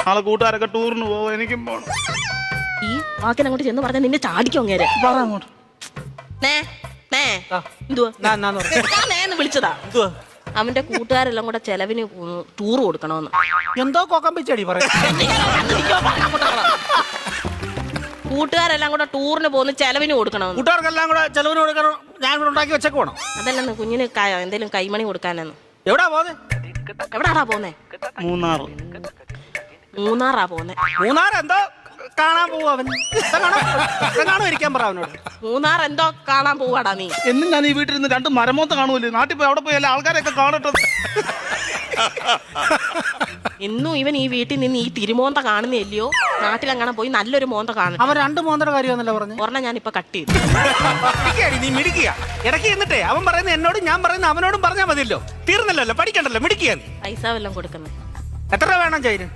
നാളെ കൂട്ടുകാരൊക്കെ ടൂറിന് പോവും, എനിക്കും പോണം. ഈ വാക്കിനെ അങ്ങോട്ട് ചെന്ന് പറഞ്ഞാൽ നിന്നെ ചാടിക്കും അങ്ങേരെ. പറ അങ്ങോട്ട്. നേന്ന് വിളിച്ചതാ. അവന്റെ കൂട്ടുകാരെല്ലാം കൂടെ ചെലവിന് ടൂർ കൊടുക്കണമെന്ന്. എന്തോ കൊക്കം പിച്ചടി പറ. കൂട്ടുകാരെല്ലാം കൂടെ ടൂറിന് പോകുന്ന ചെലവിന് കൊടുക്കണമെന്ന്. കൂട്ടുകാർക്കെല്ലാം കൂടെ ചെലവിന് കൊടുക്കണം. ഞാൻ കൂടെ ഉണ്ടാക്കി വെച്ചേക്ക് പോണം. അതല്ലെന്ന് കുഞ്ഞിന് എന്തേലും കൈമണി കൊടുക്കാനെന്ന്. എവിടാ പോന്നെ? എവിടാടാ പോന്നെ? മൂന്നാറാ പോന്നെ. മൂന്നാർ എന്തോ കാണാൻ പോവും അവൻ. കാണോ ഇരിക്കാൻ പറ അവനോട്. മൂന്നാർ എന്തോ കാണാൻ പോവാടാ നീ. എന്നും ഞാൻ ഈ വീട്ടിൽ നിന്ന് 2 മരമോത്ത കാണൂല്ലേ, നാട്ടിൽ പോയി അവിടെ പോയി എല്ലാ ആൾക്കാരെയൊക്കെ കാണട്ടെ. ഇന്നും ഇവൻ ഈ വീട്ടിൽ നിന്ന് ഈ തിരുമോന്ത കാണുന്നില്ലയോ? നാട്ടിലെങ്ങനെ പോയി നല്ലൊരു മോന്ത കാണും. അവൻ 2 മോന്തയുടെ കാര്യമാണല്ലോ പറഞ്ഞു. ഒരെണ്ണം ഞാൻ ഇപ്പൊ കട്ട് ചെയ്തു. നീ മിടിക്കുക ഇടയ്ക്ക് എന്നിട്ടേ അവൻ പറയുന്ന എന്നോടും ഞാൻ പറയുന്ന അവനോടും പറഞ്ഞാൽ മതിയല്ലോ. തീർന്നല്ലോ, പഠിക്കണ്ടല്ലോ, മിടിക്കുക നീ. പൈസ വല്ലതും കൊടുക്കുന്നത്. എത്ര രൂപ വേണം ചൈന്?